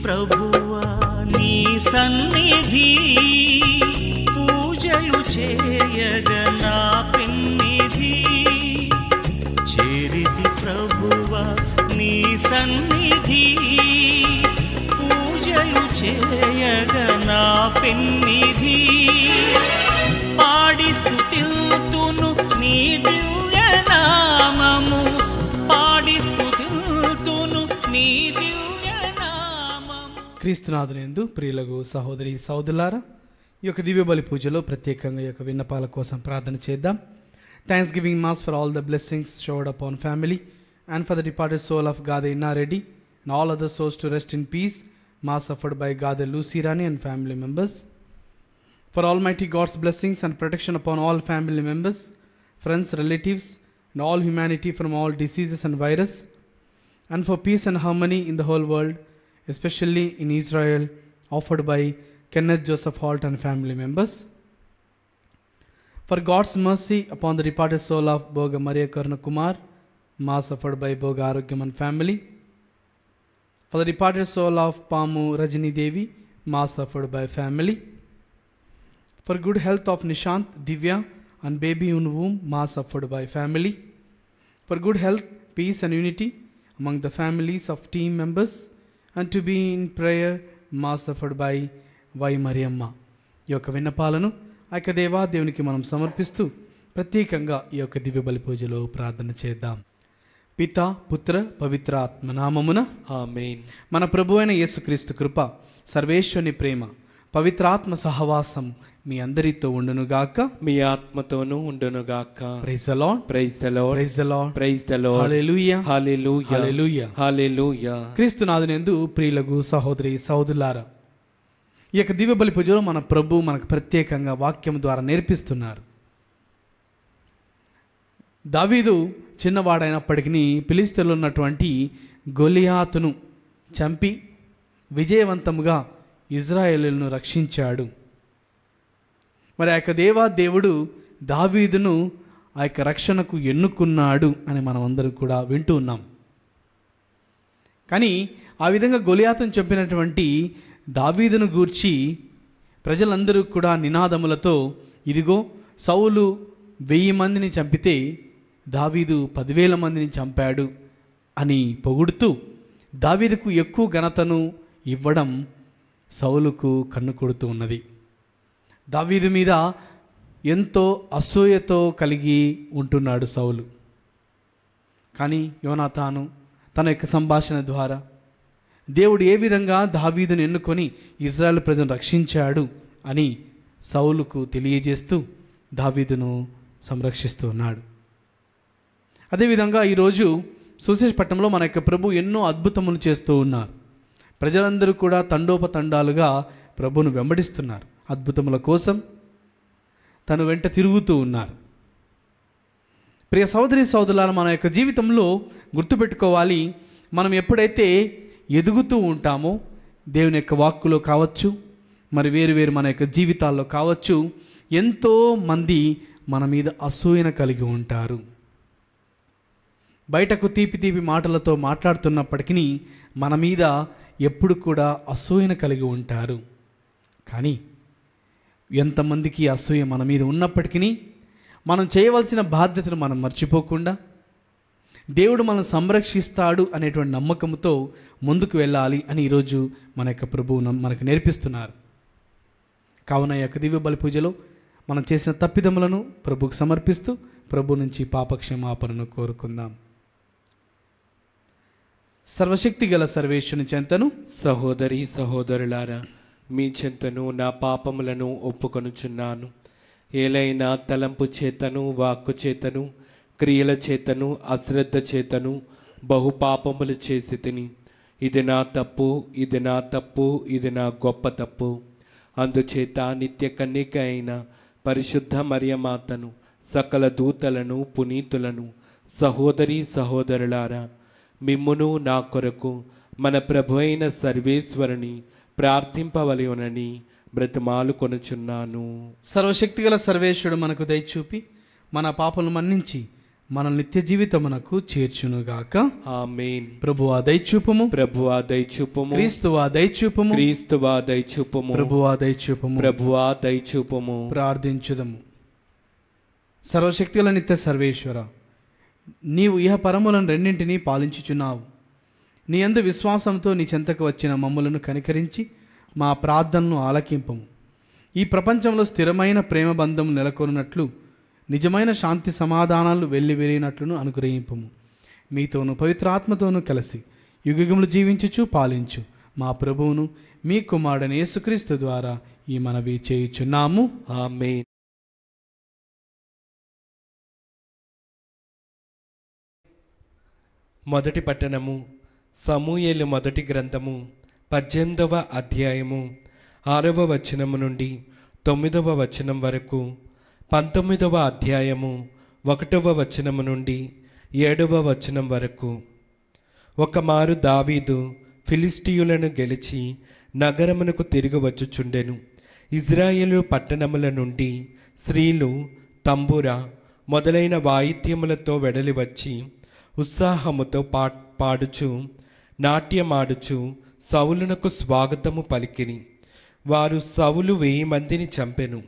ప్రభువా నీ సన్నిధి పూజలు చేయగ నా పెన్నిధి చేరితి ప్రభువా నీ సన్నిధి పూజలు చేయగ నా పెన్నిధి పాడి స్తుతిల్తును నీ దివ్య నామము పాడి స్తుతిల్తును నీ దివ్య నామము. క్రీస్తునాథునందు ప్రియులకు సహోదరి సహోదరులారా, ఈ యొక్క దివ్య బలి పూజలో ప్రత్యేకంగా ఈ యొక్క విన్నపాల కోసం ప్రార్థన చేద్దాం. Thanksgiving mass for all the blessings showered upon family and for the departed soul of Gade Innareddy and all other souls to rest in peace. Mass offered by Gade Lucy Rani and family members. For Almighty God's blessings and protection upon all family members, friends, relatives, and all humanity from all diseases and virus, and for peace and harmony in the whole world, especially in Israel, offered by Kenneth Joseph Holt and family members. For God's mercy upon the departed soul of Boga Maria Karna Kumar, Mass offered by Boga Arogyam and family. For the departed soul of Pamu Rajini Devi, Mass offered by family. For good health of Nishant, Divya and baby in womb, Mass offered by family. For good health, peace and unity among the families of team members, and to be in prayer, Mass offered by Y Mariamma. ఈ యొక్క విన్నపాలను ఆ యొక్క దేవాదేవునికి మనం సమర్పిస్తూ ప్రత్యేకంగా ఈ యొక్క దివ్య బలి పూజలో ప్రార్థన చేద్దాం. పితా పుత్ర పవిత్ర ఆత్మ నామమున ఆమేన్. మన ప్రభువైన యేసుక్రీస్తు కృప, సర్వేశ్వరుని ప్రేమ, పవిత్రాత్మ సహవాసం మీ అందరితో ఉండునుగాక, మీ ఆత్మతోనూ ఉండునుగాక. Praise the Lord, praise the Lord, praise the Lord, praise the Lord. Hallelujah, hallelujah, hallelujah, hallelujah. క్రీస్తునాథునందు ప్రియులకు సహోదరి సహోదరులారా, ఈ యొక్క దివ్య బలి పూజలో మన ప్రభు మనకు ప్రత్యేకంగా వాక్యం ద్వారా నేర్పిస్తున్నారు. దావీదు చిన్నవాడైనప్పటికీ ఫిలిష్తీయుల్లో ఉన్నటువంటి గొలియాతును చంపి విజయవంతముగా ఇజ్రాయేలును రక్షించాడు. మరి ఆ యొక్క దేవుడు దావీదును ఆ యొక్క రక్షణకు ఎన్నుకున్నాడు అని మనం అందరం కూడా వింటూ ఉన్నాం. కానీ ఆ విధంగా గొలియాతును చంపినటువంటి దావీదును గూర్చి ప్రజలందరూ కూడా నినాదములతో, ఇదిగో సౌలు 1000 మందిని చంపితే దావీదు 10,000 మందిని చంపాడు అని పొగుడుతూ దావీదుకు ఎక్కువ ఘనతను ఇవ్వడం సౌలుకు కన్ను కొడుతూ ఉన్నది. దావీదు మీద ఎంతో అసూయతో కలిగి ఉంటున్నాడు సౌలు. కానీ యోనాతాను తన యొక్క సంభాషణ ద్వారా దేవుడు ఏ విధంగా దావీదును ఎన్నుకొని ఇజ్రాయేల్ ప్రజలను రక్షించాడు అని సౌలుకు తెలియజేస్తూ దావీదును సంరక్షిస్తూ ఉన్నాడు. అదేవిధంగా ఈరోజు సువిశేషపట్నంలో మన యొక్క ప్రభు ఎన్నో అద్భుతములు చేస్తూ ఉన్నారు. ప్రజలందరూ కూడా తండోపతండాలుగా ప్రభువును వెంబడిస్తున్నారు. అద్భుతముల కోసం తను వెంట తిరుగుతూ ఉన్నారు. ప్రియ సహోదరి సహోదరులారా, మన యొక్క జీవితంలో గుర్తుపెట్టుకోవాలి, మనం ఎప్పుడైతే ఎదుగుతూ ఉంటామో దేవుని యొక్క వాక్కులో కావచ్చు, మరి వేరు మన యొక్క జీవితాల్లో కావచ్చు, ఎంతోమంది మన మీద అసూయన కలిగి ఉంటారు. బయటకు తీపి మాటలతో మాట్లాడుతున్నప్పటికీ మన మీద ఎప్పుడు కూడా అసూయన కలిగి ఉంటారు. కానీ ఎంతమందికి అసూయ మన మీద ఉన్నప్పటికీ మనం చేయవలసిన బాధ్యతను మనం మర్చిపోకుండా దేవుడు మనల్ని సంరక్షిస్తాడు అనేటువంటి నమ్మకంతో ముందుకు వెళ్ళాలి అని ఈరోజు మన యొక్క ప్రభువు మనకు నేర్పిస్తున్నారు. కావున ఈ యొక్క దివ్య బలి పూజలో మనం చేసిన తప్పిదములను ప్రభువుకు సమర్పిస్తూ ప్రభు నుంచి పాపక్షమాపణను కోరుకుందాం. సర్వశక్తి గల సర్వేశ్వరుని చెంతను సహోదరి సహోదరులారా, మీ చెంతను నా పాపములను ఒప్పుకొనుచున్నాను. ఏలైనా తలంపు చేతను, వాక్కు చేతను, క్రియల చేతను, అశ్రద్ధ చేతను బహుపాపములు చేసి తిని. ఇది నా తప్పు, ఇది నా తప్పు, ఇది నా గొప్ప తప్పు. అందుచేత నిత్య కన్యక అయిన పరిశుద్ధ మరియమాతను, సకల దూతలను, పునీతులను, సహోదరి సహోదరులారా, మిమ్మును నా కొరకు మన ప్రభు అయిన సర్వేశ్వరుని ప్రార్థింపవలెనని బ్రతిమాలు కొనుచున్నాను. సర్వశక్తిగల సర్వేశ్వరుడు మనకు దయచూపి మన పాపలను మన్నించి మన నిత్య జీవితమునకు చేర్చునుగాక. ఆమేన్. ప్రభువా దయచూపుము, ప్రభువా దయచూపుము. క్రీస్తువా దయచూపుము, క్రీస్తువా దయచూపుము. ప్రభువా దయచూపుము, ప్రభువా దయచూపుము. ప్రార్థించుదము. సర్వశక్తుల నిత్య సర్వేశ్వర, నీవు ఇహ పరములను రెండింటినీ పాలించుచున్నావు. నీ యందు విశ్వాసంతో నీ చెంతకు వచ్చిన మమ్ములను కనికరించి మా ప్రార్థనను ఆలకింపము. ఈ ప్రపంచంలో స్థిరమైన ప్రేమ బంధం నెలకొన్నట్లు, నిజమైన శాంతి సమాధానాలు వెల్లివిరిగినట్లును అనుగ్రహింపము. మీతోను పవిత్రాత్మతోనూ కలిసి యుగములు జీవించుచు పాలించు మా ప్రభువును మీ కుమారుడైన యేసుక్రీస్తు ద్వారా ఈ మనవి చేయుచున్నాము. ఆమేన్. మొదటి పట్టణము సమూయేలు మొదటి గ్రంథము 18వ అధ్యాయము 6వ వచనము నుండి 9వ వచనం వరకు, 19వ అధ్యాయము 1వ వచనము నుండి 7వ వచనం వరకు. ఒకమారు దావీదు ఫిలిష్టియులను గెలిచి నగరమునకు తిరిగి వచ్చుచుండెను. ఇజ్రాయేలు పట్టణముల నుండి స్త్రీలు తంబుర మొదలైన వాయిద్యములతో వెడలి వచ్చి ఉత్సాహముతో పాడుచు నాట్యమాడుచు సౌలునకు స్వాగతము పలికిరి. వారు సౌలు 1000 మందిని చంపెను,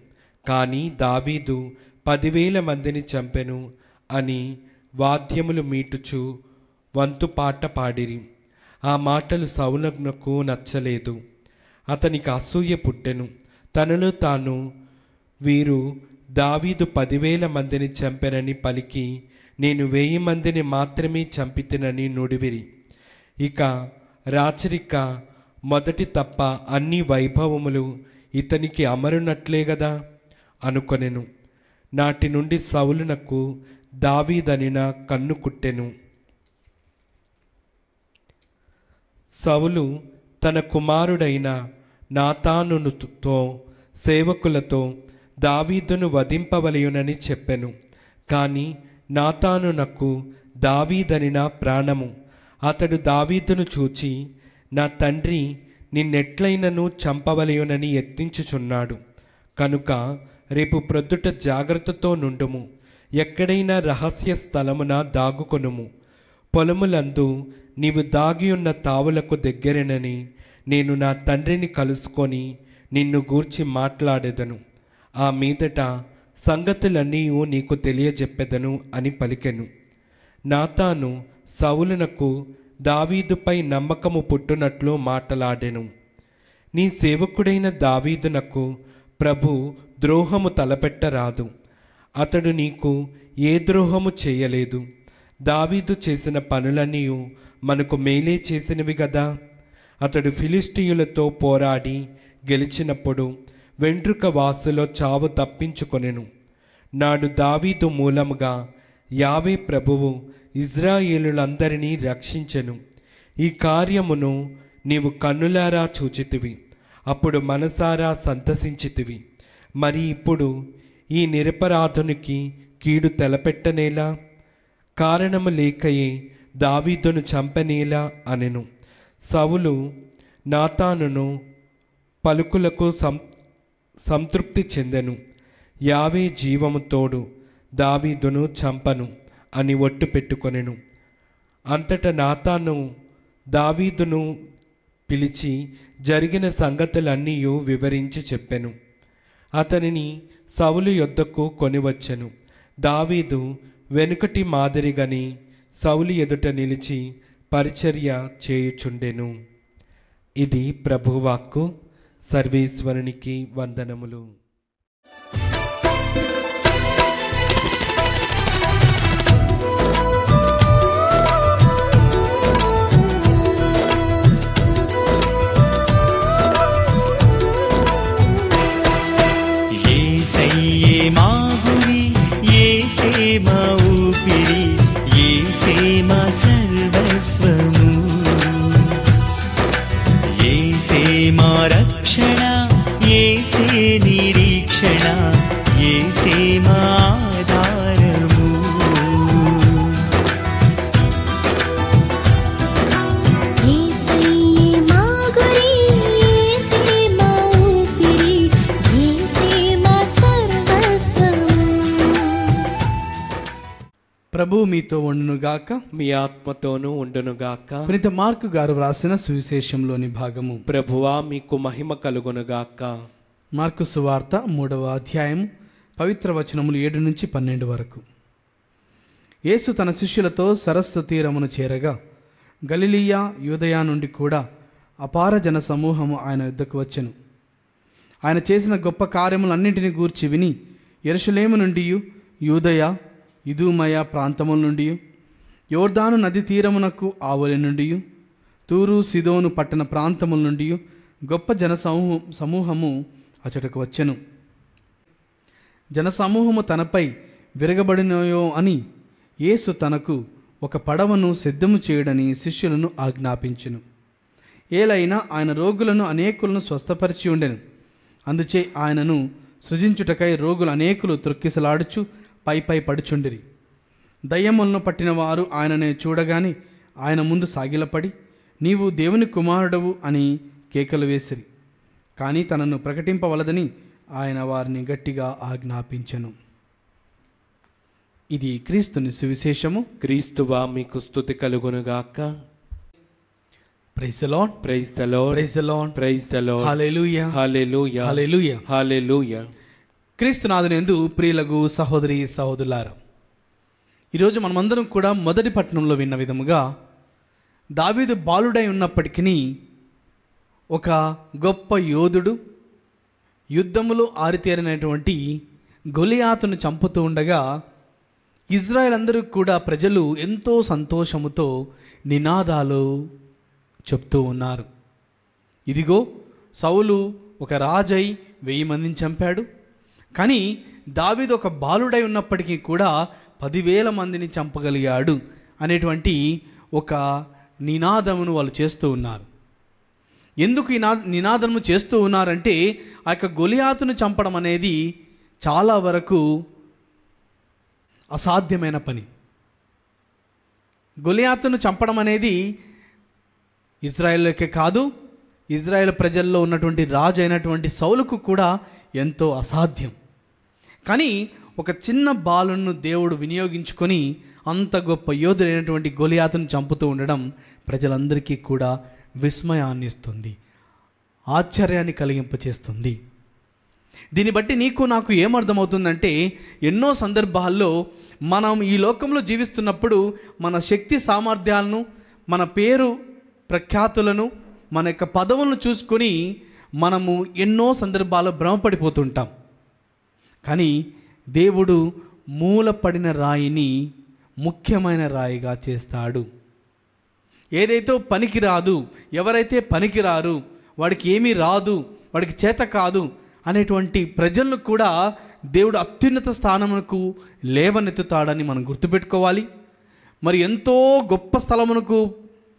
కానీ దావీదు 10,000 మందిని చంపెను అని వాద్యములు మీటుచు వంతు పాట పాడిరి. ఆ మాటలు సౌలునకు నచ్చలేదు. అతనికి అసూయ పుట్టెను. తనలో తాను, వీరు దావీదు 10,000 మందిని చంపెనని పలికి నేను 1000 మందిని మాత్రమే చంపితేనని నుడివిరి. ఇక రాచరిక మొదటి తప్ప అన్ని వైభవములు ఇతనికి అమరునట్లే గదా అనుకొనెను. నాటి నుండి సౌలునకు దావీదనిన కన్ను కుట్టెను. సౌలు తన కుమారుడైన నాతానుతో సేవకులతో దావీదును వధింపవలయునని చెప్పెను. కానీ నాతానునకు దావీదనిన ప్రాణము. అతడు దావీదును చూచి, నా తండ్రి నిన్నెట్లయినను చంపవలయునని యత్నించుచున్నాడు. కనుక రేపు ప్రొద్దుట జాగ్రత్తతో నుండుము. ఎక్కడైనా రహస్య స్థలమున దాగుకొనుము. పొలములందు నీవు దాగియున్న తావులకు దగ్గరనని నేను నా తండ్రిని కలుసుకొని నిన్ను గూర్చి మాట్లాడెదను. ఆ మీదట సంగతులన్నీ నీకు తెలియజెప్పెదను అని పలికెను. నాతాను సౌలునకు దావీదుపై నమ్మకము పుట్టునట్లు మాటలాడెను. నీ సేవకుడైన దావీదునకు ప్రభు ద్రోహము తలపెట్టరాదు. అతడు నీకు ఏ ద్రోహము చేయలేదు. దావీదు చేసిన పనులన్నీ మనకు మేలే చేసినవి గదా. అతడు ఫిలిష్టియులతో పోరాడి గెలిచినప్పుడు వెంట్రుక వాసులో చావు తప్పించుకొనెను. నాడు దావీదు మూలముగా యావే ప్రభువు ఇజ్రాయేలులందరినీ రక్షించెను. ఈ కార్యమును నీవు కన్నులారా చూచితివి, అప్పుడు మనసారా సంతసించితివి. మరి ఇప్పుడు ఈ నిరపరాధునికి కీడు తలపెట్టనేలా? కారణము లేకయే దావీదును చంపనేలా అనెను. సౌలు నాతానును పలుకులకు సంతృప్తి చెందెను. యావే జీవము తోడు దావీదును చంపను అని ఒట్టు పెట్టుకొనెను. అంతటా నాతాను దావీదును పిలిచి జరిగిన సంగతులన్నీ వివరించి చెప్పెను. అతనిని సౌలు యొద్దకు కొనివచ్చెను. దావీదు వెనుకటి మాదిరిగాని సౌలు ఎదుట నిలిచి పరిచర్య చేయుచుండెను. ఇది ప్రభువాక్కు. సర్వేశ్వరునికి వందనములు. యేసయ్యే మా గురి, యేసే మా ఊపిరి, యేసే మా సర్వస్వము, యేసే మా రక్షణ, యేసే నిరీక్షణ, ప్రభువు మీతో ఉండునుగాక. మీ ఆత్మతోనూ ఉండునుగాక. పునీత మార్కు గారు వ్రాసిన సువిశేషంలోని భాగము. ప్రభువా మీకు మహిమ కలుగునుగాక. మార్కు సువార్త 3వ అధ్యాయం పవిత్ర వచనములు 7 నుంచి 12 వరకు. యేసు తన శిష్యులతో సరస్సు తీరమును చేరగా గలిలియా యూదయ నుండి కూడా అపార జన సమూహము ఆయన యుద్ధకు వచ్చెను. ఆయన చేసిన గొప్ప కార్యములన్నింటినీ గూర్చి విని యెరూషలేము నుండి, యూదయ, ఇదూమయ ప్రాంతముల నుండి, యోర్దాను నది తీరమునకు ఆవలి నుండి, తూరు సిదోను పట్టణ ప్రాంతముల నుండి గొప్ప జన సమూహము అచటకు వచ్చెను. జనసమూహము తనపై విరగబడినయో అని యేసు తనకు ఒక పడవను సిద్ధము చేయడని శిష్యులను ఆజ్ఞాపించెను. ఏలైనా ఆయన రోగులను అనేకులను స్వస్థపరిచి ఉండెను. అందుచే ఆయనను సృజించుటకై రోగులు అనేకులు త్రొక్కిసలాడుచు పై పడుచుండిరి. దయ్యములను పట్టిన వారు ఆయననే చూడగానే ఆయన ముందు సాగిలపడి, నీవు దేవుని కుమారుడవు అని కేకలు వేసిరి. కానీ తనను ప్రకటింపవలదని ఆయన వారిని గట్టిగా ఆజ్ఞాపించెను. ఇది క్రీస్తుని సువిశేషము. క్రీస్తువా మీకు స్తుతి కలుగునుగాక. Praise the Lord, praise the Lord, praise the Lord, praise the Lord. Hallelujah, hallelujah, hallelujah, hallelujah. క్రీస్తునాథునందు ప్రియులకు సహోదరి సహోదరులారా, ఈరోజు మనమందరం కూడా మొదటి పట్టణంలో విన్న విధముగా దావీదు బాలుడై ఉన్నప్పటికీ ఒక గొప్ప యోధుడు, యుద్ధములో ఆరితేరినటువంటి గొలియాతును చంపుతూ ఉండగా ఇజ్రాయెల్ అందరూ కూడా ప్రజలు ఎంతో సంతోషముతో నినాదాలు చెప్తూ ఉన్నారు. ఇదిగో సౌలు ఒక రాజై 1000 మందిని చంపాడు, కానీ దావీదు ఒక బాలుడై ఉన్నప్పటికీ కూడా 10,000 మందిని చంపగలిగాడు అనేటువంటి ఒక నినాదమును వాళ్ళు చేస్తూ ఉన్నారు. ఎందుకు ఈ నినాదము చేస్తూ ఉన్నారంటే ఆ యొక్క గొలియాతును చంపడం అనేది చాలా వరకు అసాధ్యమైన పని. గొలియాతును చంపడం అనేది ఇజ్రాయెల్కే కాదు, ఇజ్రాయెల్ ప్రజల్లో ఉన్నటువంటి రాజు అయినటువంటి సౌలుకు కూడా ఎంతో అసాధ్యం. కానీ ఒక చిన్న బాలును దేవుడు వినియోగించుకొని అంత గొప్ప యోధుడైనటువంటి గొలియాతును చంపుతూ ఉండడం ప్రజలందరికీ కూడా విస్మయాన్ని ఇస్తుంది, ఆశ్చర్యాన్ని కలిగింపచేస్తుంది. దీన్ని బట్టి నీకు నాకు ఏమర్థమవుతుందంటే, ఎన్నో సందర్భాల్లో మనం ఈ లోకంలో జీవిస్తున్నప్పుడు మన శక్తి సామర్థ్యాలను, మన పేరు ప్రఖ్యాతులను, మన యొక్క పదవులను చూసుకొని మనము ఎన్నో సందర్భాల్లో భ్రమపడిపోతుంటాం. కానీ దేవుడు మూలపడిన రాయిని ముఖ్యమైన రాయిగా చేస్తాడు. ఏదైతే పనికిరాదు, ఎవరైతే పనికిరారు, వాడికి ఏమీ రాదు, వాడికి చేత కాదు అనేటువంటి ప్రజలను కూడా దేవుడు అత్యున్నత స్థానమునకు లేవనెత్తుతాడని మనం గుర్తుపెట్టుకోవాలి. మరి ఎంతో గొప్ప స్థలమునకు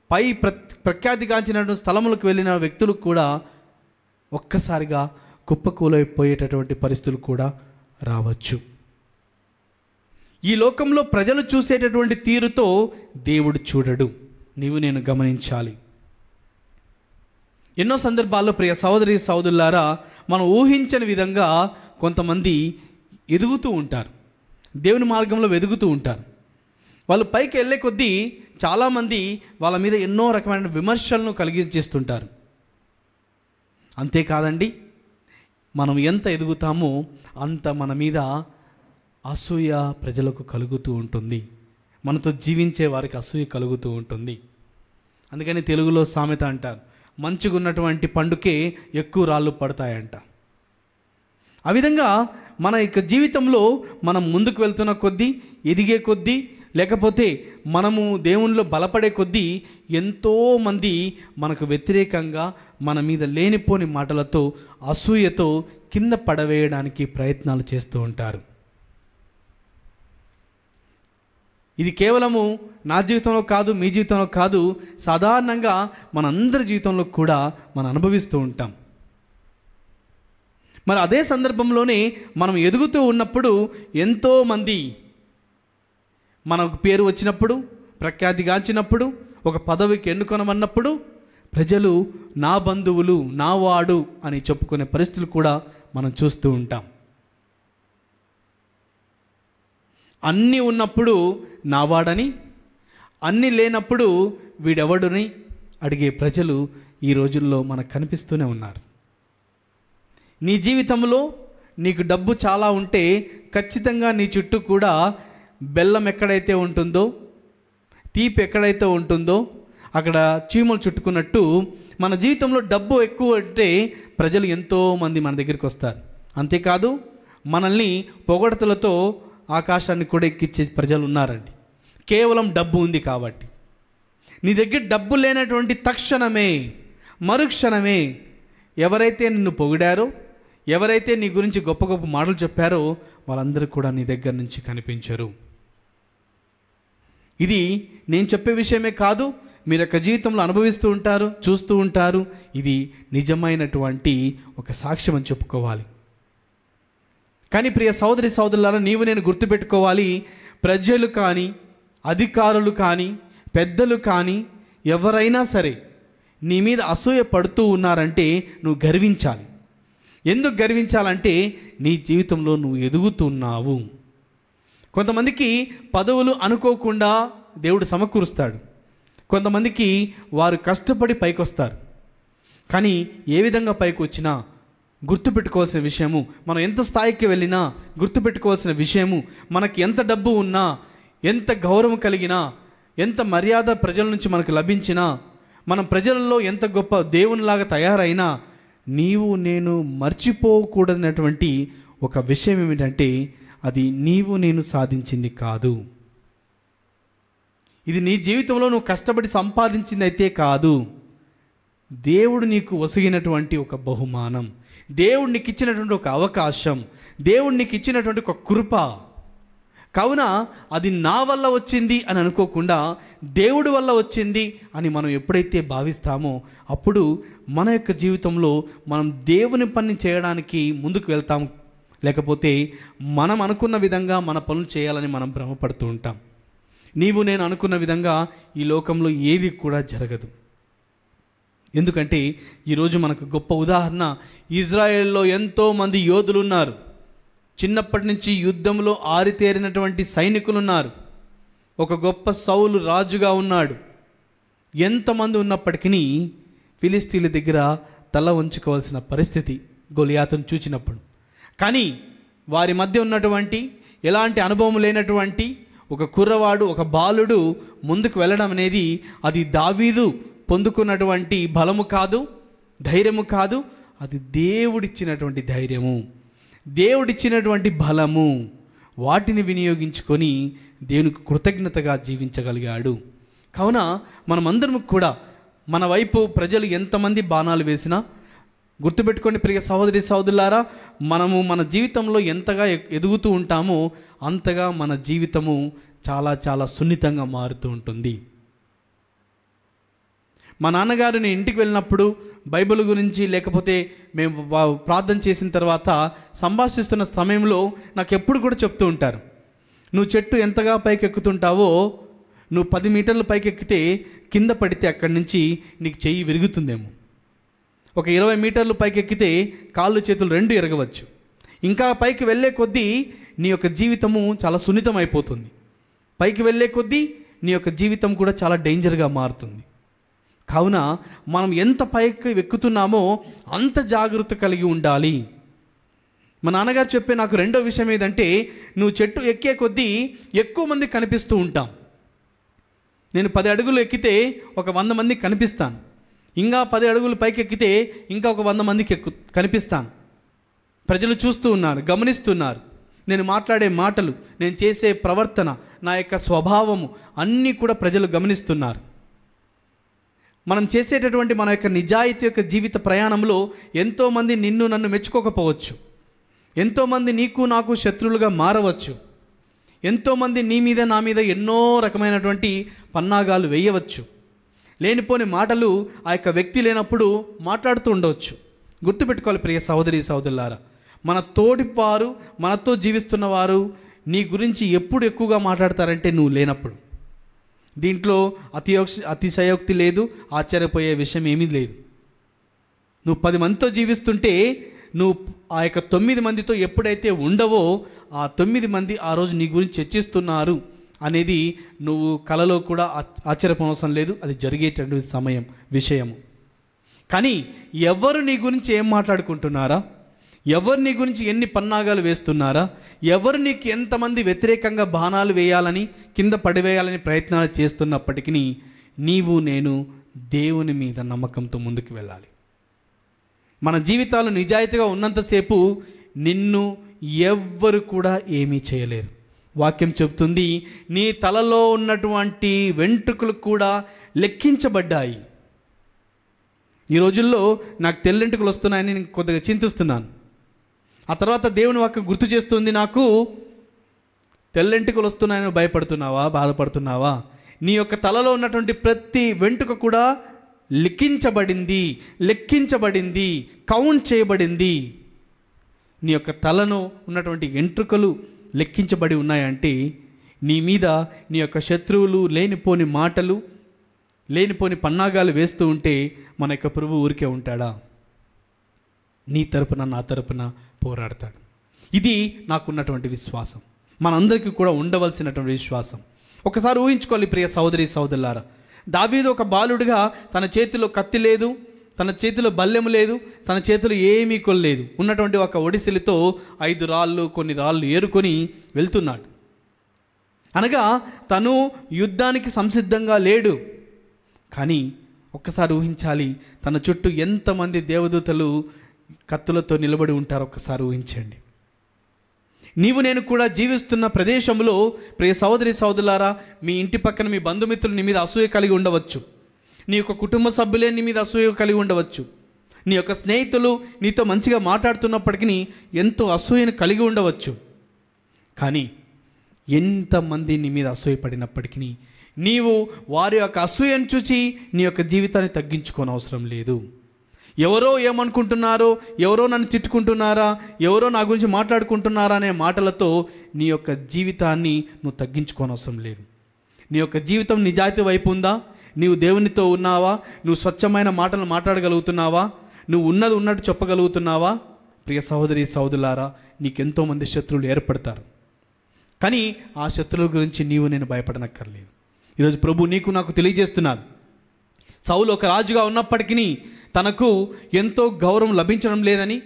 పై ప్రఖ్యాతిగాంచినటువంటి స్థలములకు వెళ్ళిన వ్యక్తులకు కూడా ఒక్కసారిగా కుప్పకూలైపోయేటటువంటి పరిస్థితులు కూడా రావచ్చు. ఈ లోకంలో ప్రజలు చూసేటటువంటి తీరుతో దేవుడు చూడడు. నీవు నేను గమనించాలి. ఎన్నో సందర్భాల్లో ప్రియ సహోదరి సహోదరులారా, మనం ఊహించని విధంగా కొంతమంది ఎదుగుతూ ఉంటారు, దేవుని మార్గంలో వెదుగుతూ ఉంటారు. వాళ్ళు పైకి వెళ్ళే కొద్దీ చాలామంది వాళ్ళ మీద ఎన్నో రకమైన విమర్శలను కలిగించేస్తుంటారు. అంతేకాదండి, మనం ఎంత ఎదుగుతామో అంత మన మీద అసూయ ప్రజలకు కలుగుతూ ఉంటుంది, మనతో జీవించే వారికి అసూయ కలుగుతూ ఉంటుంది. అందుకని తెలుగులో సామెత అంటారు, మంచిగా ఉన్నటువంటి పండుకే ఎక్కువ రాళ్ళు పడతాయంట. ఆ విధంగా మన యొక్క జీవితంలో మనం ముందుకు వెళ్తున్న కొద్దీ, ఎదిగే కొద్దీ, లేకపోతే మనము దేవునిలో బలపడే కొద్దీ ఎంతోమంది మనకు వ్యతిరేకంగా మన మీద లేనిపోని మాటలతో, అసూయతో కింద పడవేయడానికి ప్రయత్నాలు చేస్తూ ఉంటారు. ఇది కేవలము నా జీవితంలో కాదు, మీ జీవితంలో కాదు, సాధారణంగా మనందరి జీవితంలో కూడా మనం అనుభవిస్తూ ఉంటాం. మరి అదే సందర్భంలోనే మనం ఎదుగుతూ ఉన్నప్పుడు ఎంతోమంది మనకు పేరు వచ్చినప్పుడు, ప్రఖ్యాతిగాంచినప్పుడు, ఒక పదవికి ఎన్నుకొనమన్నప్పుడు ప్రజలు నా బంధువులు, నా వాడు అని చెప్పుకునే పరిస్థితులు కూడా మనం చూస్తూ ఉంటాం. అన్నీ ఉన్నప్పుడు నావాడని, అన్నీ లేనప్పుడు వీడెవడుని అడిగే ప్రజలు ఈ రోజుల్లో మనకు కనిపిస్తూనే ఉన్నారు. నీ జీవితంలో నీకు డబ్బు చాలా ఉంటే ఖచ్చితంగా నీ చుట్టూ కూడా బెల్లం ఎక్కడైతే ఉంటుందో, తీపి ఎక్కడైతే ఉంటుందో అక్కడ చీమలు చుట్టుకున్నట్టు మన జీవితంలో డబ్బు ఎక్కువ అంటే ప్రజలు ఎంతోమంది మన దగ్గరికి వస్తారు. అంతేకాదు మనల్ని పొగడతలతో ఆకాశాన్ని కూడా ఎక్కించే ప్రజలు ఉన్నారండి. కేవలం డబ్బు ఉంది కాబట్టి. నీ దగ్గర డబ్బు లేనటువంటి తక్షణమే, మరుక్షణమే ఎవరైతే నిన్ను పొగిడారో, ఎవరైతే నీ గురించి గొప్ప గొప్ప మాటలు చెప్పారో వాళ్ళందరూ కూడా నీ దగ్గర నుంచి కనిపించరు. ఇది నేను చెప్పే విషయమే కాదు, మీరు యొక్క జీవితంలో అనుభవిస్తూ ఉంటారు, చూస్తూ ఉంటారు. ఇది నిజమైనటువంటి ఒక సాక్ష్యం అని చెప్పుకోవాలి. కానీ ప్రియ సోదరి సోదరులారా, నీవు నేను గుర్తుపెట్టుకోవాలి, ప్రజలు కానీ, అధికారులు కానీ, పెద్దలు కానీ ఎవరైనా సరే నీ మీద అసూయ పడుతూ ఉన్నారంటే నువ్వు గర్వించాలి. ఎందుకు గర్వించాలంటే నీ జీవితంలో నువ్వు ఎదుగుతున్నావు. కొంతమందికి పదవులు అనుకోకుండా దేవుడు సమకూరుస్తాడు. కొంతమందికి వారు కష్టపడి పైకి వస్తారు. కానీ ఏ విధంగా పైకి వచ్చినా గుర్తుపెట్టుకోవాల్సిన విషయము, మనం ఎంత స్థాయికి వెళ్ళినా గుర్తుపెట్టుకోవాల్సిన విషయము, మనకి ఎంత డబ్బు ఉన్నా, ఎంత గౌరవం కలిగినా, ఎంత మర్యాద ప్రజల నుంచి మనకు లభించినా, మనం ప్రజలలో ఎంత గొప్ప దేవునిలాగా తయారైనా, నీవు నేను మర్చిపోకూడనటువంటి ఒక విషయం ఏమిటంటే అది నీవు నేను సాధించింది కాదు. ఇది నీ జీవితంలో నువ్వు కష్టపడి సంపాదించింది అయితే కాదు. దేవుడు నీకు ఒసిగినటువంటి ఒక బహుమానం, దేవుడు నీకు ఇచ్చినటువంటి ఒక అవకాశం, దేవుడు నీకు ఇచ్చినటువంటి ఒక కృప. కావున అది నా వల్ల వచ్చింది అని అనుకోకుండా దేవుడి వల్ల వచ్చింది అని మనం ఎప్పుడైతే భావిస్తామో అప్పుడు మన యొక్క జీవితంలో మనం దేవుని పని చేయడానికి ముందుకు వెళ్తాం. లేకపోతే మనం అనుకున్న విధంగా మన పనులు చేయాలని మనం భ్రమపడుతూ ఉంటాం. నీవు నేను అనుకున్న విధంగా ఈ లోకంలో ఏది కూడా జరగదు. ఎందుకంటే ఈరోజు మనకు గొప్ప ఉదాహరణ, ఇజ్రాయెల్లో ఎంతోమంది యోధులు ఉన్నారు. చిన్నప్పటి నుంచి యుద్ధంలో ఆరితేరినటువంటి సైనికులు ఉన్నారు. ఒక గొప్ప సౌలు రాజుగా ఉన్నాడు. ఎంతమంది ఉన్నప్పటికీ ఫిలిస్తీన్ల దగ్గర తల వంచుకోవాల్సిన పరిస్థితి గొలియాతును చూచినప్పుడు. కానీ వారి మధ్య ఉన్నటువంటి ఎలాంటి అనుభవం లేనటువంటి ఒక కుర్రవాడు, ఒక బాలుడు ముందుకు వెళ్ళడం అనేది అది దావీదు పొందుకున్నటువంటి బలము కాదు, ధైర్యము కాదు, అది దేవుడిచ్చినటువంటి ధైర్యము, దేవుడిచ్చినటువంటి బలము. వాటిని వినియోగించుకొని దేవునికి కృతజ్ఞతగా జీవించగలిగాడు. కావున మనమందరం కూడా మన వైపు ప్రజలు ఎంతమంది బాణాలు వేసినా గుర్తుపెట్టుకోండి ప్రియ సహోదరి సహోదరులారా, మనము మన జీవితంలో ఎంతగా ఎదుగుతూ ఉంటామో అంతగా మన జీవితము చాలా చాలా సున్నితంగా మారుతూ ఉంటుంది. మా నాన్నగారు నేను ఇంటికి వెళ్ళినప్పుడు బైబిల్ గురించి లేకపోతే మేము ప్రార్థన చేసిన తర్వాత సంభాషిస్తున్న సమయంలో నాకు ఎప్పుడు కూడా చెప్తూ ఉంటారు, నువ్వు చెట్టు ఎంతగా పైకి ఎక్కుతుంటావో, నువ్వు 10 మీటర్ల పైకి ఎక్కితే కింద పడితే అక్కడి నుంచి నీకు చెయ్యి విరుగుతుందేమో, ఒక 20 మీటర్లు పైకి ఎక్కితే కాళ్ళు చేతులు 2 ఎరగవచ్చు. ఇంకా పైకి వెళ్ళే కొద్దీ నీ యొక్క జీవితము చాలా సున్నితం అయిపోతుంది. పైకి వెళ్ళే కొద్దీ నీ యొక్క జీవితం కూడా చాలా డేంజర్గా మారుతుంది. కావున మనం ఎంత పైకి ఎక్కుతున్నామో అంత జాగ్రత్త కలిగి ఉండాలి. మా నాన్నగారు చెప్పే నాకు రెండో విషయం ఏదంటే, నువ్వు చెట్టు ఎక్కే కొద్దీ ఎక్కువ మంది కనిపిస్తూ ఉంటాం. నేను 10 అడుగులు ఎక్కితే ఒక 100 మందికి కనిపిస్తాను. ఇంకా 10 అడుగులు పైకి ఎక్కితే ఇంకా ఒక 100 మందికి కనిపిస్తాను. ప్రజలు చూస్తూ ఉన్నారు, గమనిస్తున్నారు. నేను మాట్లాడే మాటలు, నేను చేసే ప్రవర్తన, నా యొక్క స్వభావము అన్నీ కూడా ప్రజలు గమనిస్తున్నారు. మనం చేసేటటువంటి మన యొక్క నిజాయితీ యొక్క జీవిత ప్రయాణంలో ఎంతోమంది నిన్ను నన్ను మెచ్చుకోకపోవచ్చు. ఎంతోమంది నీకు నాకు శత్రువులుగా మారవచ్చు. ఎంతోమంది నీ మీద నా మీద ఎన్నో రకమైనటువంటి పన్నాగాలు వేయవచ్చు. లేనిపోని మాటలు ఆ యొక్క వ్యక్తి లేనప్పుడు మాట్లాడుతూ ఉండవచ్చు. గుర్తుపెట్టుకోవాలి ప్రియ సహోదరి సహోదరులారా, మన తోడివారు, మనతో జీవిస్తున్నవారు నీ గురించి ఎప్పుడు ఎక్కువగా మాట్లాడతారంటే నువ్వు లేనప్పుడు. దీంట్లో అతిశయోక్తి లేదు, ఆశ్చర్యపోయే విషయం ఏమీ లేదు. నువ్వు 10 మందితో జీవిస్తుంటే నువ్వు ఆ యొక్క 9 మందితో ఎప్పుడైతే ఉండవో ఆ 9 మంది ఆ రోజు నీ గురించి చర్చిస్తున్నారు అనేది నువ్వు కలలో కూడా ఆశ్చర్యపోనవసరం లేదు. అది జరిగేటటువంటి విషయము. కానీ ఎవరు నీ గురించి ఏం మాట్లాడుకుంటున్నారా, ఎవరు నీ గురించి ఎన్ని పన్నాగాలు వేస్తున్నారా, ఎవరు నీకు ఎంతమంది వ్యతిరేకంగా బాణాలు వేయాలని కింద పడివేయాలని ప్రయత్నాలు చేస్తున్నప్పటికీ నీవు నేను దేవుని మీద నమ్మకంతో ముందుకు వెళ్ళాలి. మన జీవితాలు నిజాయితీగా ఉన్నంతసేపు నిన్ను ఎవ్వరు కూడా ఏమీ చేయలేరు. వాక్యం చెబుతుంది, నీ తలలో ఉన్నటువంటి వెంట్రుకలు కూడా లెక్కించబడ్డాయి. ఈ రోజుల్లో నాకు తెల్లెంట్రుకలు వస్తున్నాయని నేను కొద్దిగా చింతిస్తున్నాను. ఆ తర్వాత దేవుని వాక్యం గుర్తు చేస్తుంది, నాకు తెల్లెంట్రుకలు వస్తున్నాయని భయపడుతున్నావా, బాధపడుతున్నావా? నీ యొక్క తలలో ఉన్నటువంటి ప్రతి వెంట్రుక కూడా లెక్కించబడింది, కౌంట్ చేయబడింది. నీ యొక్క తలను ఉన్నటువంటి వెంట్రుకలు లెక్కించబడి ఉన్నాయంటే నీ మీద నీ యొక్క శత్రువులు లేనిపోని మాటలు, లేనిపోని పన్నాగాలు వేస్తూ ఉంటే మన యొక్క ప్రభువు ఊరికే ఉంటాడా? నీ తరపున నా తరపున పోరాడతాడు. ఇది నాకున్నటువంటి విశ్వాసం, మనందరికీ కూడా ఉండవలసినటువంటి విశ్వాసం. ఒకసారి ఊహించుకోవాలి ప్రియ సహోదరి సహోదరులారా, దావీదు ఒక బాలుడిగా తన చేతిలో కత్తి లేదు, తన చేతిలో బల్లెము లేదు, తన చేతిలో ఏమీ కొనలేదు. ఉన్నటువంటి ఒక ఒడిసెలతో 5 రాళ్ళు కొన్ని రాళ్ళు ఏరుకొని వెళ్తున్నాడు. అనగా తను యుద్ధానికి సంసిద్ధంగా లేడు. కానీ ఒక్కసారి ఊహించాలి, తన చుట్టూ ఎంతమంది దేవదూతలు కత్తులతో నిలబడి ఉంటారో ఒక్కసారి ఊహించండి. నీవు నేను కూడా జీవిస్తున్న ప్రదేశంలో ప్రియ సహోదరి సహోదరులారా, మీ ఇంటి పక్కన మీ బంధుమిత్రులు నీ మీద అసూయ కలిగి ఉండవచ్చు, నీ యొక్క కుటుంబ సభ్యులే నీ మీద అసూయ కలిగి ఉండవచ్చు, నీ యొక్క స్నేహితులు నీతో మంచిగా మాట్లాడుతున్నప్పటికీ ఎంతో అసూయను కలిగి ఉండవచ్చు. కానీ ఎంతమంది నీ మీద అసూయపడినప్పటికీ నీవు వారి యొక్క అసూయను చూచి నీ యొక్క జీవితాన్ని తగ్గించుకోనవసరం లేదు. ఎవరో ఏమనుకుంటున్నారో, ఎవరో నన్ను తిట్టుకుంటున్నారా, ఎవరో నా గురించి మాట్లాడుకుంటున్నారా అనే మాటలతో నీ యొక్క జీవితాన్ని నువ్వు తగ్గించుకోనవసరం లేదు. నీ యొక్క జీవితం నిజాయితీ వైపు ఉందా? నీవు దేవునితో ఉన్నావా? నువ్వు స్వచ్ఛమైన మాటలు మాట్లాడగలుగుతున్నావా? నువ్వు ఉన్నది ఉన్నట్టు చెప్పగలుగుతున్నావా? ప్రియ సహోదరి సహోదరులారా, నీకెంతోమంది శత్రువులు ఏర్పడతారు. కానీ ఆ శత్రువుల గురించి నీవు నేను భయపడనక్కర్లేదు. ఈరోజు ప్రభు నీకు నాకు తెలియజేస్తున్నారు, సౌలు ఒక రాజుగా ఉన్నప్పటికీ తనకు ఎంతో గౌరవం లభించడం లేదని,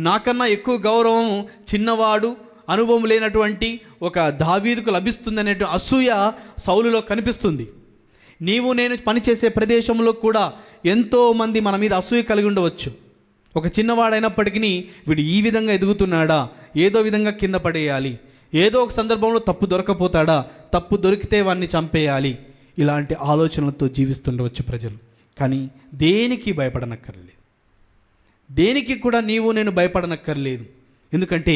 నాకన్నా ఎక్కువ గౌరవం చిన్నవాడు అనుభవం లేనటువంటి ఒక దావీదుకు లభిస్తుందనే అసూయ సౌలులో కనిపిస్తుంది. నీవు నేను పనిచేసే ప్రదేశంలో కూడా ఎంతోమంది మన మీద అసూయ కలిగి ఉండవచ్చు. ఒక చిన్నవాడైనప్పటికీ వీడు ఈ విధంగా ఎదుగుతున్నాడా, ఏదో విధంగా కింద పడేయాలి, ఏదో ఒక సందర్భంలో తప్పు దొరకపోతాడా, తప్పు దొరికితే వాడిని చంపేయాలి, ఇలాంటి ఆలోచనలతో జీవిస్తుండవచ్చు ప్రజలు. కానీ దేనికి భయపడనక్కర్లేదు, దేనికి కూడా నీవు నేను భయపడనక్కర్లేదు. ఎందుకంటే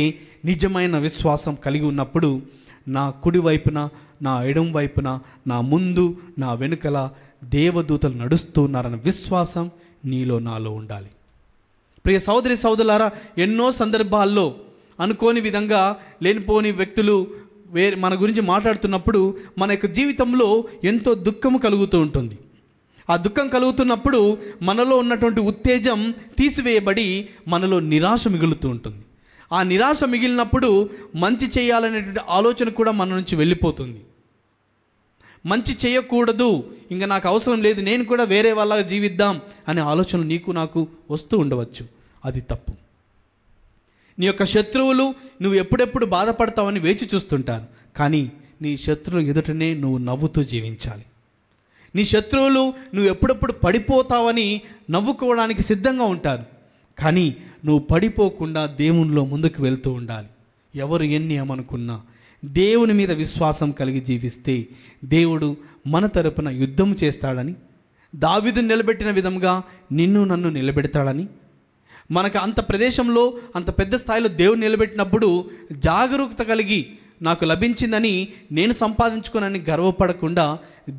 నిజమైన విశ్వాసం కలిగి ఉన్నప్పుడు నా కుడి వైపున, నా ఎడమ వైపున, నా ముందు, నా వెనుకల దేవదూతలు నడుస్తూ ఉన్నారన్న విశ్వాసం నీలో నాలో ఉండాలి. ప్రియ సహోదరి సహోదరులారా, ఎన్నో సందర్భాల్లో అనుకోని విధంగా లేనిపోని వ్యక్తులు మన గురించి మాట్లాడుతున్నప్పుడు మన యొక్క జీవితంలో ఎంతో దుఃఖము కలుగుతూ ఉంటుంది. ఆ దుఃఖం కలుగుతున్నప్పుడు మనలో ఉన్నటువంటి ఉత్తేజం తీసివేయబడి మనలో నిరాశ మిగులుతూ ఉంటుంది. ఆ నిరాశ మిగిలినప్పుడు మంచి చేయాలనేటువంటి ఆలోచన కూడా మన నుంచి వెళ్ళిపోతుంది. మంచి చేయకూడదు, ఇంకా నాకు అవసరం లేదు, నేను కూడా వేరే వాళ్ళగా జీవిద్దాం అనే ఆలోచనలు నీకు నాకు వస్తూ ఉండవచ్చు. అది తప్పు. నీ యొక్క శత్రువులు నువ్వు ఎప్పుడెప్పుడు బాధపడతావని వేచి చూస్తుంటారు. కానీ నీ శత్రువులు ఎదుటనే నువ్వు నవ్వుతూ జీవించాలి. నీ శత్రువులు నువ్వు ఎప్పుడెప్పుడు పడిపోతావని నవ్వుకోవడానికి సిద్ధంగా ఉంటారు. కానీ నువ్వు పడిపోకుండా దేవునిలో ముందుకు వెళ్తూ ఉండాలి. ఎవరు ఎన్ని ఏమనుకున్నా దేవుని మీద విశ్వాసం కలిగి జీవిస్తే దేవుడు మన తరపున యుద్ధం చేస్తాడని, దావీదును నిలబెట్టిన విధంగా నిన్ను నన్ను నిలబెడతాడని, మనకు అంత ప్రదేశంలో అంత పెద్ద స్థాయిలో దేవుడు నిలబెట్టినప్పుడు జాగరూకత కలిగి నాకు లభించిందని నేను సంపాదించుకునని గర్వపడకుండా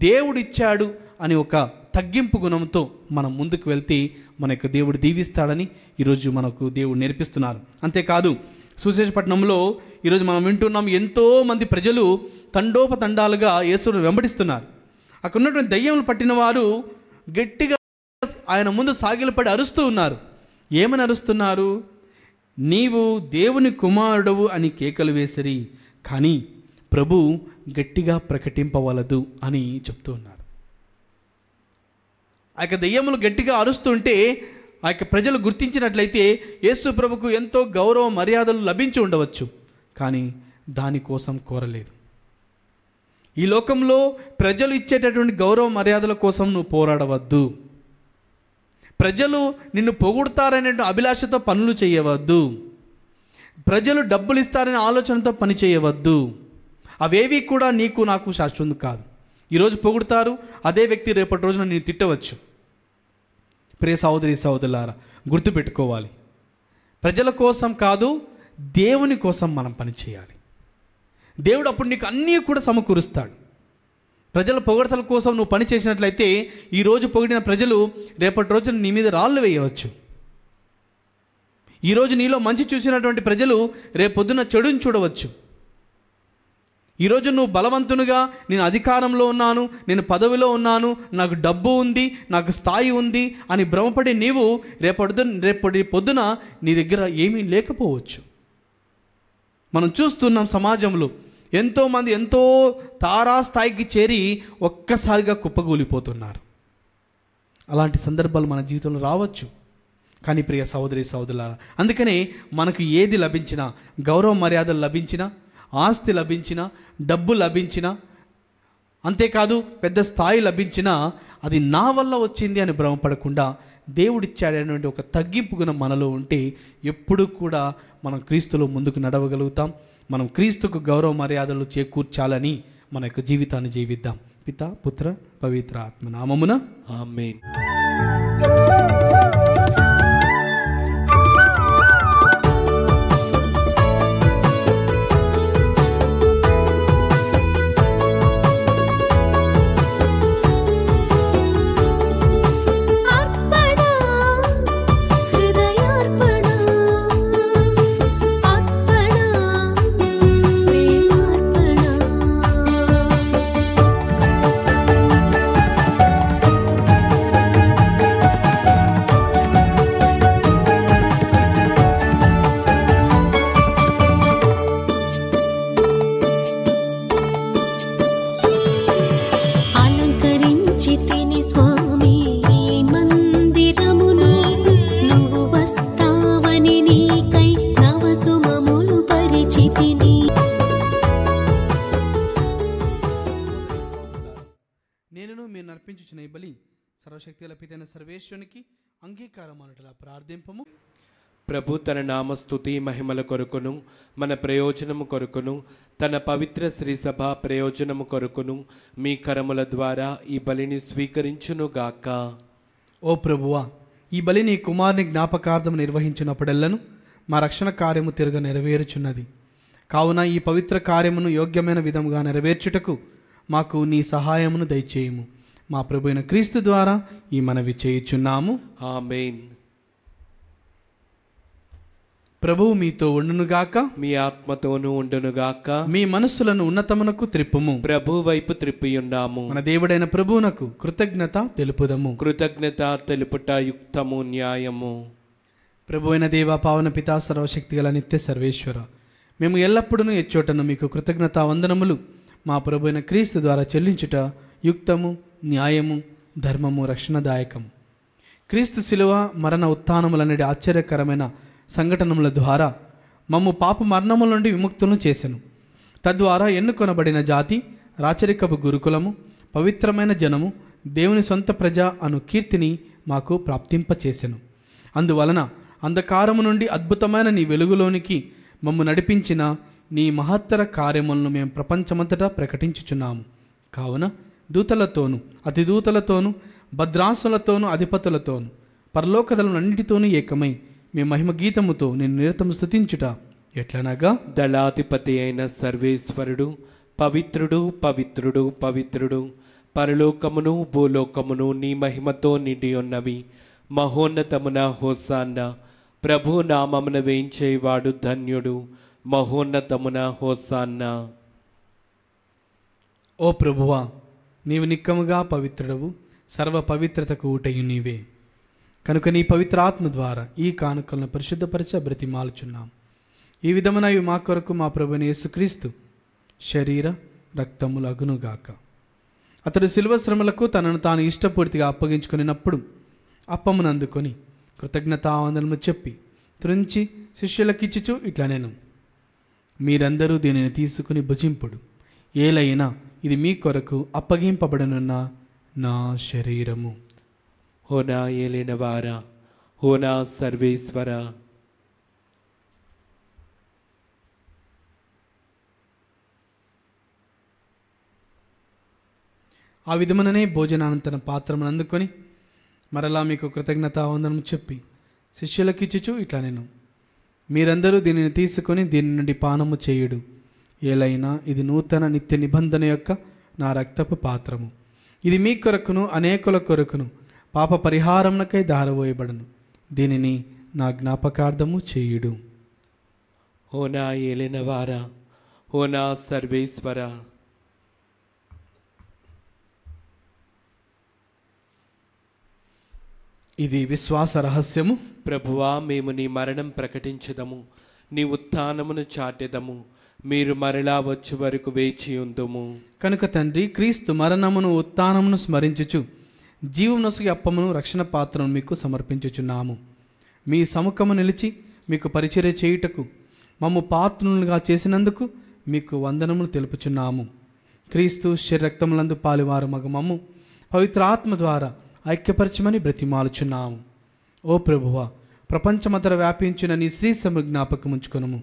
దేవుడిచ్చాడు అని ఒక తగ్గింపు గుణంతో మనం ముందుకు వెళ్తే మన యొక్క దేవుడు దీవిస్తాడని ఈరోజు మనకు దేవుడు నేర్పిస్తున్నారు. అంతేకాదు సుశేషపట్నంలో ఈరోజు మనం వింటున్నాం, ఎంతోమంది ప్రజలు తండోపతండాలుగా యేసును వెంబడిస్తున్నారు. అక్కడ ఉన్నటువంటి దయ్యములు పట్టిన వారు గట్టిగా ఆయన ముందు సాగిలపడి అరుస్తూ ఉన్నారు. ఏమని అరుస్తున్నారు? నీవు దేవుని కుమారుడవు అని కేకలు వేసిరి. కానీ ప్రభు గట్టిగా ప్రకటింపవలదు అని చెప్తూ ఉన్నారు. ఆ యొక్క దెయ్యములు గట్టిగా అరుస్తుంటే ఆ యొక్క ప్రజలు గుర్తించినట్లయితే యేసు ప్రభుకు ఎంతో గౌరవ మర్యాదలు లభించి ఉండవచ్చు, కానీ దానికోసం కోరలేదు. ఈ లోకంలో ప్రజలు ఇచ్చేటటువంటి గౌరవ మర్యాదల కోసం నువ్వు పోరాడవద్దు. ప్రజలు నిన్ను పొగుడుతారనే అభిలాషతో పనులు చేయవద్దు. ప్రజలు డబ్బులు ఇస్తారనే ఆలోచనతో పని చేయవద్దు. అవేవి కూడా నీకు నాకు శాశ్వతం కాదు. ఈరోజు పొగుడుతారు, అదే వ్యక్తి రేపటి రోజున నేను తిట్టవచ్చు. ప్రియ సహోదరి సహోదరులారా, గుర్తుపెట్టుకోవాలి, ప్రజల కోసం కాదు, దేవుని కోసం మనం పని చేయాలి. దేవుడు అప్పుడు నీకు అన్నీ కూడా సమకూరుస్తాడు. ప్రజల పొగడతల కోసం నువ్వు పని చేసినట్లయితే ఈరోజు పొగిడిన ప్రజలు రేపటి రోజున నీ మీద రాళ్ళు వేయవచ్చు. ఈరోజు నీలో మంచి చూసినటువంటి ప్రజలు రేపొద్దున చెడుని చూడవచ్చు. ఈరోజు నువ్వు బలవంతునిగా, నేను అధికారంలో ఉన్నాను, నేను పదవిలో ఉన్నాను, నాకు డబ్బు ఉంది, నాకు స్థాయి ఉంది అని భ్రమపడి నీవు రేపటి పొద్దున నీ దగ్గర ఏమీ లేకపోవచ్చు. మనం చూస్తున్నాం సమాజంలో ఎంతోమంది ఎంతో తారాస్థాయికి చేరి ఒక్కసారిగా కుప్పగూలిపోతున్నారు. అలాంటి సందర్భాలు మన జీవితంలో రావచ్చు. కానీ ప్రియ సహోదరి సహోదరులారా, అందుకనే మనకు ఏది లభించినా, గౌరవ మర్యాదలు లభించినా, ఆస్తి లభించినా, డబ్బు లభించినా, అంతేకాదు పెద్ద స్థాయి లభించినా అది నా వల్ల వచ్చింది అని భ్రమపడకుండా దేవుడిచ్చాడనేటువంటి ఒక తగ్గింపు గుణం మనలో ఉంటే ఎప్పుడు కూడా మనం క్రీస్తులో ముందుకు నడవగలుగుతాం. మనం క్రీస్తుకు గౌరవ మర్యాదలు చేకూర్చాలని మన యొక్క జీవితాన్ని జీవిద్దాం. పితా, పుత్ర, పవిత్ర ఆత్మ నామమున ఆమేన్. అర్పించుచున్న ఈ బలి సర్వశక్తి పితైన సర్వేశ్వరునికి అంగీకారం అనటలా ప్రార్థింపము. ప్రభు తన నామస్తుతి మహిమల కొరకును మన ప్రయోజనము కొరకును తన పవిత్ర శ్రీ సభ ప్రయోజనము కొరకును మీ కరముల ద్వారా ఈ బలిని స్వీకరించునుగాక. ఓ ప్రభువా, ఈ బలి నీ కుమారుని జ్ఞాపకార్థం నిర్వహించినప్పుడెల్లను మా రక్షణ కార్యము తిరగ నెరవేరుచున్నది. కావున ఈ పవిత్ర కార్యమును యోగ్యమైన విధముగా నెరవేర్చుటకు మాకు నీ సహాయమును దయచేయము. మా ప్రభు అయిన క్రీస్తు ద్వారా ఈ మనవి చేయుచున్నాము. ఆమేన్. ప్రభువు మీతో ఉండునుగాక, మీ ఆత్మతోనూ ఉండునుగాక. మీ మనస్సులను ఉన్నతమునకు త్రిప్పుము. ప్రభు వైపు త్రిప్పియున్నాము. మన దేవుడైన ప్రభువునకు కృతజ్ఞత తెలుపుదము. కృతజ్ఞత తెలుపుట యుక్తము, న్యాయము. ప్రభు అయిన దేవ, పావన పితా, సర్వశక్తి గల నిత్య సర్వేశ్వర, మేము ఎల్లప్పుడూ ఎచ్చోటను మీకు కృతజ్ఞతా వందనములు మా ప్రభు అయిన క్రీస్తు ద్వారా చెల్లించుట యుక్తము, న్యాయము, ధర్మము, రక్షణదాయకము. క్రీస్తు శిలువ మరణ ఉత్థానములనేది ఆశ్చర్యకరమైన సంఘటనముల ద్వారా మమ్ము పాప మరణముల నుండి విముక్తులను చేసెను. తద్వారా ఎన్నుకొనబడిన జాతి, రాచరికపు గురుకులము, పవిత్రమైన జనము, దేవుని సొంత ప్రజ అను కీర్తిని మాకు ప్రాప్తింపచేసెను. అందువలన అంధకారము నుండి అద్భుతమైన నీ వెలుగులోనికి మమ్ము నడిపించిన నీ మహత్తర కార్యములను మేము ప్రపంచమంతటా ప్రకటించుచున్నాము. కావున దూతలతోనూ అతిదూతలతోనూ భద్రాసులతోనూ అధిపతులతోనూ పరలోకదలన్నిటితోనూ ఏకమై మీ మహిమ గీతముతో నేను నిరతము స్తుతించుట ఎట్లనగా, దళాధిపతి అయిన సర్వేశ్వరుడు పవిత్రుడు, పవిత్రుడు, పవిత్రుడు, పరలోకమును భూలోకమును నీ మహిమతో నిండి ఉన్నవి. మహోన్నతమున హోసాన్న. ప్రభు నామమున వేయించేవాడు ధన్యుడు. మహోన్నతమున హోసాన్న. ఓ ప్రభువా, నీవు నిక్కముగా పవిత్రుడవు, సర్వ పవిత్రతకు ఊటయు నీవే. కనుక నీ పవిత్ర ఆత్మ ద్వారా ఈ కానుకలను పరిశుద్ధపరచ బ్రతిమాలుచున్నాం. ఈ విధమున ఇవి మా కొరకు మా ప్రభుని యేసుక్రీస్తు శరీర రక్తములు అగునుగాక. అతడు శిలువ శ్రమలకు తనను తాను ఇష్టపూర్తిగా అప్పగించుకున్నప్పుడు అప్పమును అందుకొని కృతజ్ఞతావందనము చెప్పి త్రుంచి శిష్యులకిచ్చుచు ఇట్లా నేను, మీరందరూ దీనిని తీసుకుని భుజింపుడు, ఏలైనా ఇది మీ కొరకు అప్పగింపబడనున్న నా శరీరము. ఓ నా ఏలిన వారా, ఓ నా సర్వేశ్వర, ఆ విధముననే భోజనానంతరం పాత్రమును అందుకొని మరలా మీకు కృతజ్ఞతావందనము చెప్పి శిష్యులకిచ్చుచు ఇట్లా నేను, మీరందరూ దీనిని తీసుకొని దీని నుండి పానము చేయుడు, ఏలైనా ఇది నూతన నిత్య నిబంధన యొక్క నా రక్తపు పాత్రము. ఇది మీ కొరకును అనేకుల కొరకును పాప పరిహారమునకై దారవోయబడును. దీనిని నా జ్ఞాపకార్థము చేయుడు. ఓ నా ఏలిన వారా, ఓ నా సర్వేశ్వర, ఇది విశ్వాస రహస్యము. ప్రభువా, మేము నీ మరణం ప్రకటించదము, నీ ఉత్థానమును చాటెదము. మీరు మరలా వచ్చే వరకు వేచి ఉందుము. కనుక తండ్రి, క్రీస్తు మరణమును ఉత్థానమును స్మరించుచు జీవమునొసగి అప్పమును రక్షణ పాత్రను మీకు సమర్పించుచున్నాము. మీ సముఖము నిలిచి మీకు పరిచర్య చేయుటకు మమ్ము పాత్రులుగా చేసినందుకు మీకు వందనములు తెలుపుచున్నాము. క్రీస్తు శరీరక్తములందు పాలువారు మగ మమ్ము పవిత్ర ఆత్మ ద్వారా ఐక్యపరచమని బ్రతిమాలుచున్నాము. ఓ ప్రభువా, ప్రపంచమంతర వ్యాపించిన నీ శ్రీ సమ జ్ఞాపకం ఉంచుకొనుము.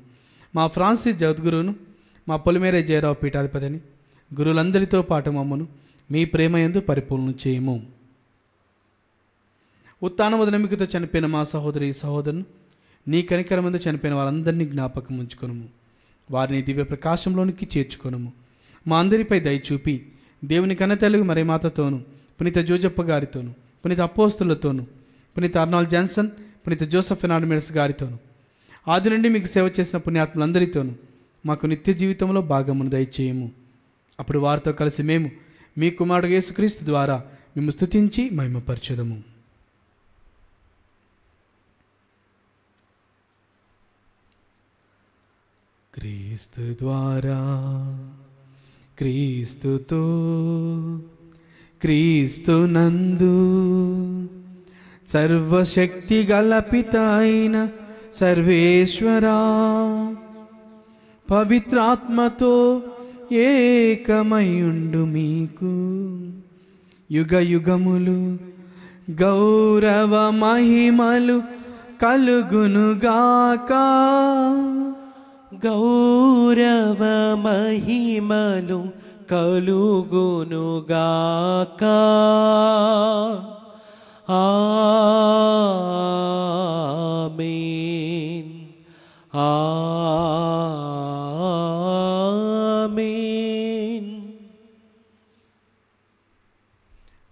మా ఫ్రాన్సిస్ జగద్గురువును, మా పొలిమేర జయరావు పీఠాధిపతిని, గురువులందరితో పాటు మమ్మను మీ ప్రేమయందు పరిపూర్ణ చేయము. ఉత్థానముద నమ్మికతో చనిపోయిన మా సహోదరి సహోదరును, నీ కనికరమందు చనిపోయిన వారందరినీ జ్ఞాపకం ఉంచుకొనుము. వారిని దివ్య ప్రకాశంలోనికి చేర్చుకొనుము. మా అందరిపై దయచూపి దేవుని కన్నతల్లి మరేమాతతోను, పునీత జోజప్ప గారితోను, పునీత అపోస్తులతోను, పునీత అర్నాల్డ్ జాన్సన్, పునీత జోసెఫ్ ఫెర్నాండెస్ గారితోను, ఆది నుండి మీకు సేవ చేసిన పుణ్యాత్ములందరితోనూ మాకు నిత్య జీవితంలో భాగమును దయచేయము. అప్పుడు వారితో కలిసి మేము మీ కుమారుడు యేసుక్రీస్తు ద్వారా మేము స్తుతించి మహిమపరచెదము. క్రీస్తు ద్వారా, క్రీస్తుతో, క్రీస్తునందు సర్వశక్తి గల పిత అయిన సర్వేశ్వరా, పవిత్రాత్మతో ఏకమయుండు మీకు యుగ యుగములు గౌరవ మహిమలు కలుగునుగాక. గౌరవ మహిమలు కలుగునుగాక. ఆమేన్, ఆమేన్.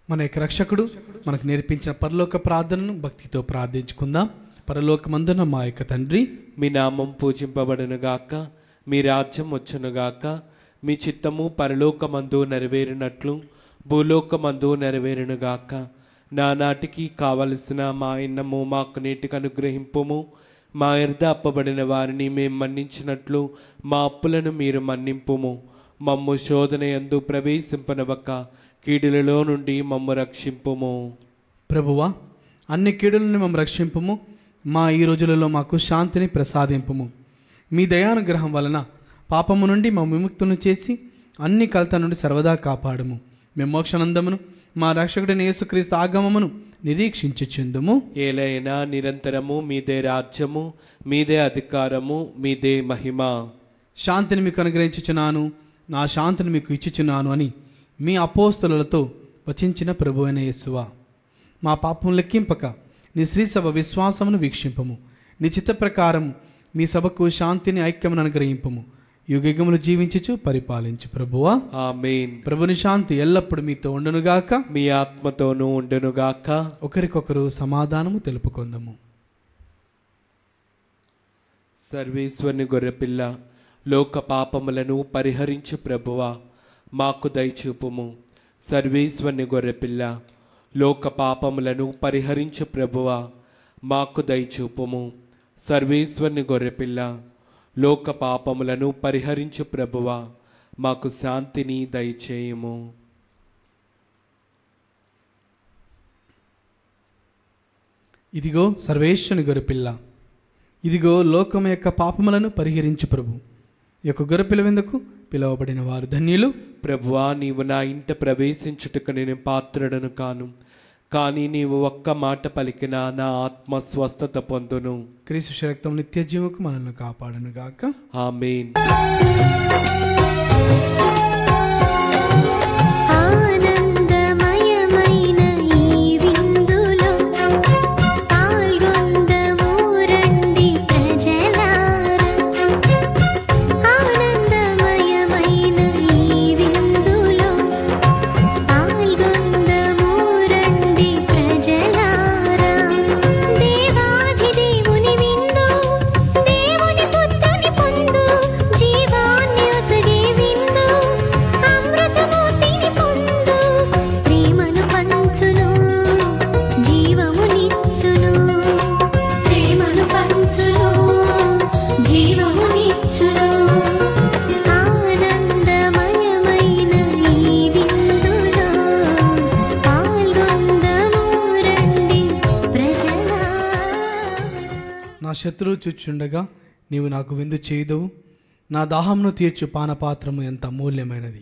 మన యొక్క రక్షకుడు మనకు నేర్పించిన పరలోక ప్రార్థనను భక్తితో ప్రార్థించుకుందాం. పరలోకమందున మా యొక్క తండ్రి, మీ నామం పూజింపబడునుగాక, మీ రాజ్యం వచ్చునుగాక, మీ చిత్తము పరలోకమందు నెరవేరినట్లు భూలోకమందు నెరవేరునుగాక. నానాటికి కావలసిన మా అన్నము మాకు నేటికి అనుగ్రహింపుము. మా ఎర్ద అప్పబడిన వారిని మేము మన్నించినట్లు మా అప్పులను మీరు మన్నింపుము. మమ్ము శోధన యందు ప్రవేశింపనవక కీడులలో నుండి మమ్ము రక్షింపుము. ప్రభువా, అన్ని కీడుల నుండి మమ్ము రక్షింపుము. మా ఈ రోజులలో మాకు శాంతిని ప్రసాదింపుము. మీ దయానుగ్రహం వలన పాపము నుండి మా విముక్తులను చేసి అన్ని కలత నుండి సర్వదా కాపాడుము. మేము మోక్షానందమును మా రక్షకుడైన యేసుక్రీస్తు ఆగమమును నిరీక్షించుచుందుము. ఏలైనా నిరంతరము మీదే రాజ్యము, మీదే అధికారము, మీదే మహిమ. శాంతిని మీకు అనుగ్రహించుచున్నాను, నా శాంతిని మీకు ఇచ్చుచున్నాను అని మీ అపోస్తలులతో వచించిన ప్రభు అయిన యేసువా, మా పాపం లెక్కింపక నీ శ్రీ సభ విశ్వాసమును వీక్షింపము. నీ చిత్త ప్రకారం మీ సభకు శాంతిని ఐక్యమును అనుగ్రహింపము. యుగయుగములు జీవించుచు పరిపాలించు ప్రభువా. ఆమేన్. ప్రభుని శాంతి ఎల్లప్పుడు మీతో ఉండునుగాక, మీ ఆత్మతోనూ ఉండునుగాక. ఒకరికొకరు సమాధానము తెలుపుకొందము. సర్వేశ్వరుని గొర్రెపిల్ల, లోక పాపములను పరిహరించు ప్రభువా, మాకు దయచూపుము. సర్వేశ్వరుని గొర్రెపిల్ల, లోక పాపములను పరిహరించు ప్రభువా, మాకు దయచూపుము. సర్వేశ్వరుని గొర్రెపిల్ల, లోక పాపములను పరిహరించు ప్రభువా, మాకు శాంతిని దయచేయము. ఇదిగో సర్వేశ్వని గొర్రెపిల్ల, ఇదిగో లోకం యొక్క పాపములను పరిహరించు ప్రభు. ఈ యొక్క గొర్రెపిల్ల విందుకు పిలువబడిన వారు ధన్యులు. ప్రభువా, నీవు నా ఇంట ప్రవేశించుటకు నేను పాత్రుడను కాను, కానీ నీవు ఒక్క మాట పలికినా నా ఆత్మ స్వస్థత పొందును. క్రీస్తు రక్తం నిత్య జీవకు మనల్ని కాపాడును గాక. ఆమేన్. శత్రువు చూచుండగా నీవు నాకు విందు చేయదువు. నా దాహంను తీర్చు పానపాత్రము ఎంత అమూల్యమైనది.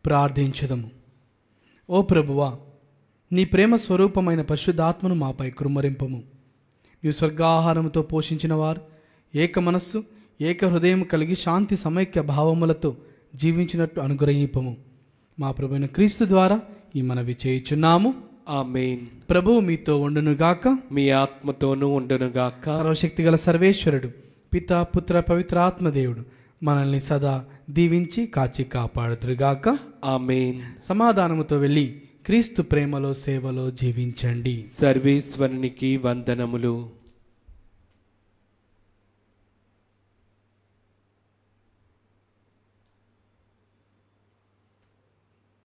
ప్రార్థించుదము. ఓ ప్రభువా, నీ ప్రేమ స్వరూపమైన పరిశుద్ధాత్మను మాపై కృమ్మరింపము. నీవు స్వర్గాహారముతో పోషించిన వారు ఏక మనస్సు ఏక హృదయం కలిగి శాంతి సమైక్య భావములతో జీవించినట్టు అనుగ్రహింపము. మా ప్రభువైన క్రీస్తు ద్వారా ఈ మనవి చేయుచున్నాము. ఆమేన్. ప్రభువు మీతో ఉండునుగాక, మీ ఆత్మతోనూ ఉండునుగాక. సర్వశక్తిగల సర్వేశ్వరుడు పితా పుత్ర పవిత్ర ఆత్మదేవుడు మనల్ని సదా దీవించి కాచి కాపాడుదురుగాక. ఆమేన్. సమాధానముతో వెళ్ళి క్రీస్తు ప్రేమలో సేవలో జీవించండి. సర్వేశ్వరునికి వందనములు.